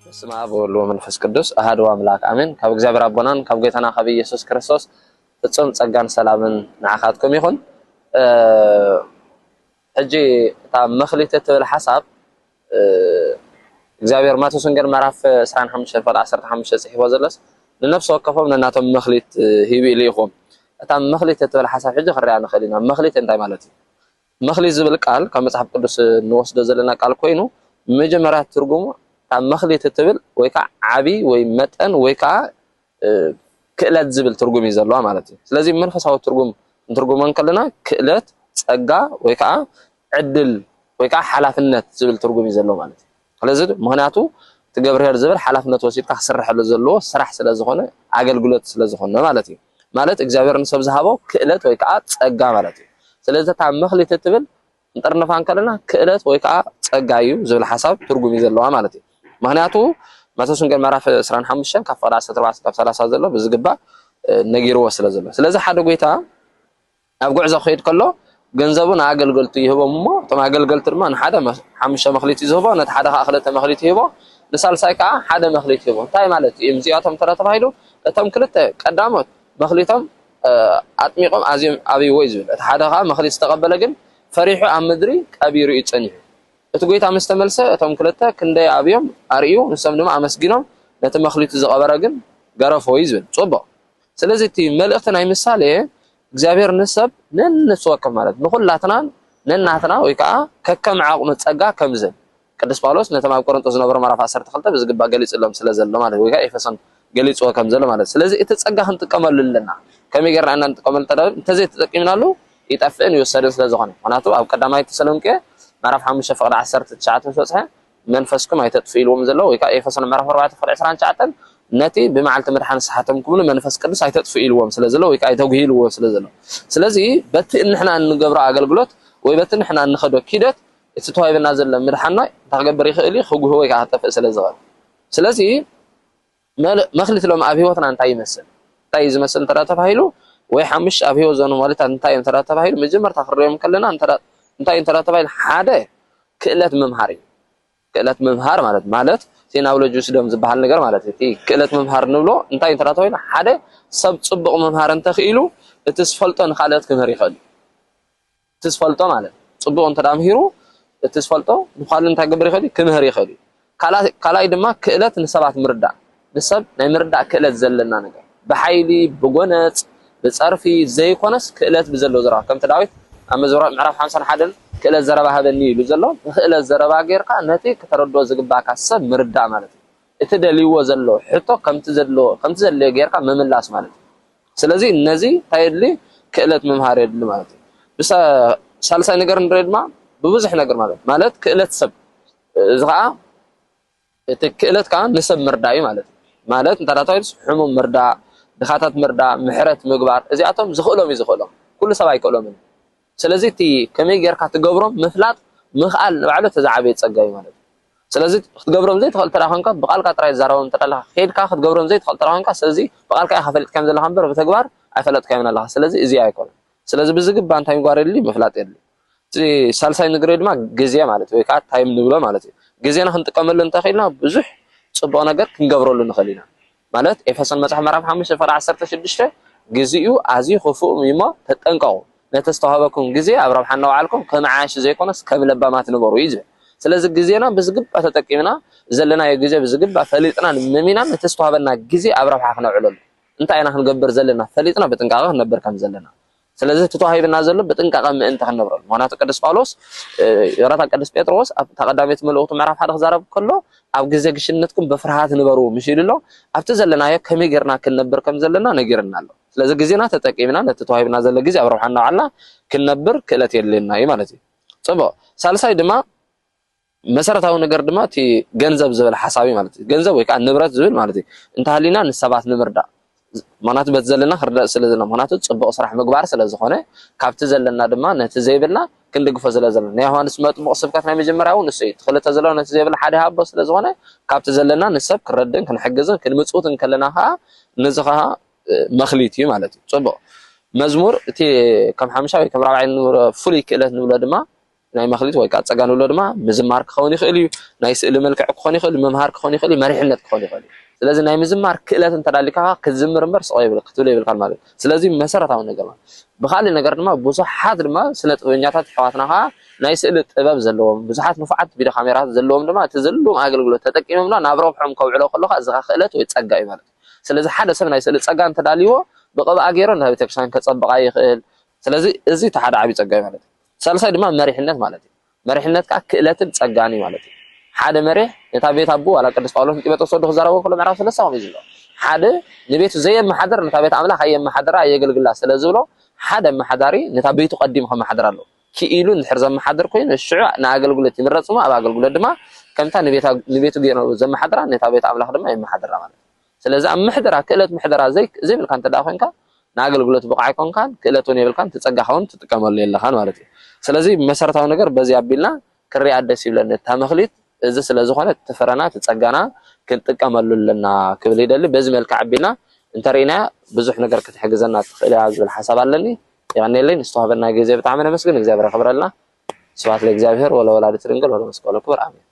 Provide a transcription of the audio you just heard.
بسم الله والله منفس قدوس أحد وأملاك آمين كاب እግዚአብሔር አቦናን ካብ ጌታና ካብ ኢየሱስ ክርስቶስ ፍጹም ጸጋን ሰላምን ንዓኻትኩም ይኹን ሕጂ እታ መኽሊት እትብል ሓሳብ እግዚአብሔር ማቴዎስ ወንጌል ምዕራፍ 25:15 ጽሒፎ ዘሎስ ንነፍስ ወከፎም ንናቶም መኽሊት ሂቢ ኢልይኹም እታ መኽሊት እትብል ሓሳብ ሕጂ ክርያ ንኽእል ኢና መኽሊት እንታይ ማለት እዩ መኽሊት ዝብል ቃል ካብ መጽሓፍ ቅዱስ ንወስዶ ዘለና ቃል ኮይኑ መጀመርያ ትርጉሙ መኽሊት እትብል ወይ ከዓ ዓቢ ወይ መጠን ወይ ከዓ ክእለት ዝብል ትርጉም ይዘለዋ ማለት እዩ ስለዚህ መንፈሳዊ ትርጉም እንትርጉመን ከለና ክእለት ጸጋ ወይ ከዓ ዕድል ወይ ከዓ ሓላፍነት ዝብል ትርጉም ይዘለዋ ማለት እዩ ስለዚህ ምክንያቱ ትገብርሄር ዝብል ሓላፍነት ወሲድካ ክስርሕሉ ዘለዎ ስራሕ ስለ ዝኾነ አገልግሎት ስለ ዝኾነ ማለት እዩ ማለት እግዚአብሔር ንሰብ ዝሃቦ ክእለት ወይ ከዓ ጸጋ ማለት እዩ ስለዚህ ታ መኽሊት እትብል እንጠርነፋን ከለና ክእለት ወይ ከዓ ጸጋ እዩ ዝብል ሓሳብ ትርጉም ይዘለዋ ማለት እዩ ምክንያቱ ማቴዎስ ወንጌል ምዕራፍ 25 ካብ 14 ካብ 30 ዘሎ ብዝግባ ነጊርዎ ስለ ዘሎ ስለዚህ ሓደ ጎይታ ኣብ ጉዕዞ ኸይድ ከሎ ገንዘቡን አገልግሎቱ ይህቦም እሞ እቶም አገልግሎት ድማ ንሓደ 5 መኽሊት ይዝህቦ ነቲ ሓደ ከዓ 2 መኽሊት ይህቦ ንሳልሳይ ከዓ ሓደ መኽሊት ይህቦ እንታይ ማለት እዩ እዚኣቶም ተባሂሉ እቶም ክልተ ቀዳሞት መኽሊቶም ኣጥሚቆም ኣዝዮም ኣብይዎ ዝብል እቲ ሓደ ከዓ መኽሊት ዝተቀበለ ግን ፈሪሑ ኣብ ምድሪ ቀቢሩ ይጸንሕ እቲ ጎይታ መስተመልሰ እቶም ክልተ ክንደይ ኣብዮም ኣርዩ ንሰም ድማ ኣመስጊኖም ነቲ መኽሊት ዝቀበረ ግን ገረፎ ይዝብል ጽቡቕ ስለዚህ እቲ መልእኽቲ ናይ ምሳሌ እግዚአብሔር ንሰብ ነንስወከፍ ማለት ንኹላትና ነናትና ወይ ከዓ ከከም ዓቕሙ ጸጋ ከምዘን ቅዱስ ጳውሎስ ነቶም ኣብ ቆሮንቶስ ዝነበሩ ምዕራፍ 12 ብዝግባ ገሊጽሎም ስለ ዘሎ ማለት ወይ ከዓ ኤፌሶን ገሊጽዎ ከም ዘሎ ማለት ስለዚህ እቲ ጸጋ ክንጥቀመሉ ኣለና ከመይ ጌርና እንጥቀመሉ ተደብ እንተዘይ ተጠቂምናሉ ይጠፍእን ይወሰድን ስለ ዝኾነ ምክንያቱ ኣብ ቀዳማይ ተሰሎንቄ ምዕራፍ 5:19 ተጽሐ መንፈስኩም አይተጥፍኢልዎም ዘሎ ወይ ከዓ ኤፌሶን ምዕራፍ 4:29 ነቲ ብመዓልቲ መድሓን ሰሓቶም ክብሉ መንፈስ ቅዱስ አይተጥፍኢልዎም ስለ ዘሎ ወይ ከዓ አይተጉሂልዎም ስለ ዘሎ ስለዚህ በቲ ንሕና እንገብሮ አገልግሎት ወይ በቲ ንሕና እንኸዶ ኪደት እቲ ተዋይብና ዘሎ መድሓና ተገበር ይኽእል ይኽጉህ ወይ ከዓ ተፈእ ስለ ዝኽእል ስለዚህ መኽሊት ሎም ኣብ ህይወትና እንታይ ይመስል እንታይ ዝመስል ተባሂሉ ወይ 5 ኣብ ህይወት ዘኑ ማለት እንታይ ተባሂሉ መጀመርታ ክርዮም ከለና እንታይ ተባሂሉ ሓደ ክእለት መምሃር እዩ ክእለት መምሃር ማለት ቴክኖሎጂ ስደም ዝበሃል ነገር ማለት እቲ ክእለት መምሃር ንብሎ እንታይ ተባሂሉ ሓደ ሰብ ጽቡቕ መምሃር እንተኽኢሉ እቲ ስፈልጦ ንኻልኦት ክምህር ይኽእል እቲ ስፈልጦ ማለት ጽቡቕ እንተዳምሂሩ እቲ ስፈልጦ ንኻልኦት እንታይ ክገብር ይኽእል ክምህር ይኽእል ካልኣይ ድማ ክእለት ንሰባት ምርዳእ ንሰብ ናይ ምርዳእ ክእለት ዘለና ነገር ብሓይሊ ብጎነጽ ብጸርፊ ዘይኮነስ ክእለት ብዘለው ዘራ ከም ዳዊት ኣብ መዝሙር ምዕራፍ 51 ክእለት ዘረባ ሃበኒ ኢሉ ዘሎ ክእለት ዘረባ ጌርካ ነቲ ከተረድኦ ዝግባካ ሰብ ምርዳእ ማለት እዩ እቲ ደልይዎ ዘሎ ሕቶ ከምቲ ዘሎ ጌርካ መምላስ ማለት እዩ ስለዚህ እነዚህ ታይድሊ ክእለት መምሃር ይድሊ ማለት እዩ ሳልሳይ ነገር ንርኢ ድማ ብብዙሕ ነገር ማለት ክእለት ሰብ እዚ ከዓ እቲ ክእለት ከዓ ንሰብ ምርዳእ እዩ ማለት እንተዳታይስ ሕሙም ምርዳእ ድኻታት ምርዳእ ምሕረት ምግባር እዚኣቶም ዝኽእሎም ኩሉ ሰብ ኣይክእሎምን ስለዚህ እቲ ከመይ ጌርካ ትገብሮም ምፍላጥ ምኽኣል ንባዕሉ ተዛዓበየ ጸጋ እዩ ማለት ስለዚህ ክትገብሮም ዘይትኽእል ተራኸንካ ብቃልካ ጥራይ ዘራቦም ተደላኻ ኸይድካ ክትገብሮም ዘይትኽእል ተራኸንካ ስለዚህ ብቃልካ ኸፈልጥ ከም ዘለኻ እምበር ብተግባር ኣይፈለጥካዮም ኣለኻ ስለዚህ እዚ ኣይኮነን ስለዚህ ብዝግባ እንታይ ምግባር የድሊ ምፍላጥ የድሊ እቲ ሳልሳይ ነገር ድማ ግዜ ማለት ወይ ከዓ ታይም ንብሎ ማለት እዩ ግዜና ክንጥቀመሉ እንተኺልና ብዙሕ ጽቡቕ ነገር ክንገብረሉ ንኽእል ኢና ማለት ኤፌሶን መጽሐፍ ምዕራፍ 5:16 ግዚኡ ኣዝዩ ክፉእ እሞ ተጠንቀቁ ነተስተዋሃበኩም ጊዜ ኣብ ረብሓና ዋዓልኩም ከመዓሽ ዘይኮነስ ከም ለባማት ንበሩ እዩ ዝብል ስለዚህ ጊዜና ብዝግባ ተጠቂምና ዘለናዮ ጊዜ ብዝግባ ፈሊጥና ንመሚና ነተስተዋሃበና ጊዜ ኣብ ረብሓ ክነውዕለሉ እንታይ ኢና ክንገብር ዘለና ፈሊጥና ብጥንቃቐ ክንነብር ከም ዘለና ስለዚህ ተተዋሂብና ዘሎ ብጥንቃቐ ምእንቲ ክንነብረሉ ምክንያቱ ቅዱስ ጳውሎስ ረታ ቅዱስ ጴጥሮስ ኣብ ተቐዳሚት መልእኽቱ ምዕራፍ 1 ክዛረብ ከሎ ኣብ ጊዜ ግሽነትኩም በፍርሃት ንበሩ ምሽኢሉሎ ኣብቲ ዘለናዮ ከመይ ጌርና ክንነብር ከም ዘለና ነጊርና ኣሎ ስለዚህ ጊዜና ተጠቂምና ነቲ ተዋሂብና ዘሎ ጊዜ ኣብ ረብሓና ዋዕልና ክንነብር ክእለት የድልየና እዩ ማለት እዩ ጽቡቕ ሳልሳይ ድማ መሰረታዊ ነገር ድማ እቲ ገንዘብ ዝብል ሓሳብ ማለት እዩ ገንዘብ ወይ ከዓ ንብረት ዝብል ማለት እዩ እንተሃሊና ንሰባት ንምርዳእ ምክንያቱ በቲ ዘለና ክርዳእ ስለ ዘለና ምክንያቱ ጽቡቕ ስራሕ ምግባር ስለ ዝኾነ ካብቲ ዘለና ድማ ነቲ ዘይብልና ክንድግፎ ስለ ዘለና ናይ ዮሃንስ መጥምቕ ስብከት ናይ መጀመርያው ንሱ እዩ ክልተ ዘለዎ ነቲ ዘይብላ ሓደ ሃቦ ስለ ዝኾነ ካብቲ ዘለና ንሰብ ክረድን ክንሕግዝን ክንምጽውትን ከለና ከዓ ነዚ ከዓ መኽሊት እዩ ማለት እዩ ጽቡቕ መዝሙር እቲ ከም 5 ወይ ከም 4 ፍሉይ ክእለት ንብሎ ድማ ናይ መኽሊት ወይ ከዓ ፀጋ ንብሎ ድማ ምዝማር ክኸውን ይኽእል እዩ ናይ ስእሊ መልክዕ ክኸውን ይኽእል መምሃር ክኸውን ይኽእል መሪሕነት ክኸውን ይኽእል ስለዚ ናይ ምዝማር ክእለት እንተዳሊካ ክትዝምር እምበር ስቕ ይብል ክትብል ይብልካል ማለት ስለዚ መሰረታዊ ነገር ብኻልእ ነገር ድማ ብዙሓት ድማ ስነ ጥበበኛታት ኣሕዋትና ከዓ ናይ ስእሊ ጥበብ ዘለዎም ብዙሓት ንፉዓት ቪድዮ ካሜራታት ዘለዎም ድማ እቲ ዘለዎም ኣገልግሎት ተጠቂሞም ናብ ረብሖም ከውዕሎ ከለካ እዚ ክእለት ወይ ፀጋ እዩ ማለት ስለዚ ሓደ ሰብ ናይ ስእሊ ፀጋ እንተዳልይዎ ብቕብኣ ገይሩ ናብ ቤተክርስትያን ከፀብቃ ይኽእል ስለዚ እዚ እቲ ሓደ ዓብይ ፀጋ እዩ ማለት ሳልሳይ ድማ መሪሕነት ማለት እዩ መሪሕነት ከዓ ክእለትን ፀጋን እዩ ማለት እዩ ሓደ መሪሕ ነታ ቤት ኣቦ ዋላ ቅዱስ ጳውሎስ ጢሞቴዎስ ወዲ ክዛረቦ ከሎ ምዕራፍ 3 ከምኡ ዝብሎ ሓደ ንቤቱ ዘየመሓደር ነታ ቤት ኣምላኽ ኣየመሓደራ የገልግላ ስለዝብሎ ሓደ መሓዳሪ ነታ ቤቱ ቀዲሙ ከመሓደር ኣለዎ ክኢሉ እንድሕር ዘመሓደር ኮይኑ ሽዑ ንኣገልግሎት ይምረፅ እሞ ኣብ ኣገልግሎት ድማ ከምታ ንቤቱ ገይሩ ዘመሓደራ ነታ ቤት ኣምላኽ ድማ የመሓደራ ማለት ስለዚ ኣብ ምሕደራ ክእለት ምሕደራ ዘይብልካ እንተዳ ኮንካ ንኣገልግሎት ብቕዓይ ኮንካን ክእለት እውን የብልካን ትፀጋኸውን ትጥቀመሉ የለኻን ማለት እዩ ስለዚ መሰረታዊ ነገር በዚ ኣቢልና ክሪኣ ደስ ይብለኒ እታ መኽሊት እዚ ስለዝኾነ ትፍረና ትፀጋና ክንጥቀመሉ ኣለና ክብል ይደሊ በዚ መልክዕ ኣቢልና እንተሪእና ብዙሕ ነገር ክትሕግዘና ትኽእል እያ ዝብል ሓሳብ ኣለኒ ይቀኒለይ ንዝተዋሃበና ግዜ ብጣዕሚ ነመስግን እግዚኣብሔር የኽብረልና ስብሐት ለእግዚአብሔር ወለወላዲቱ ድንግል ወለመስቀሉ ክቡር አሜን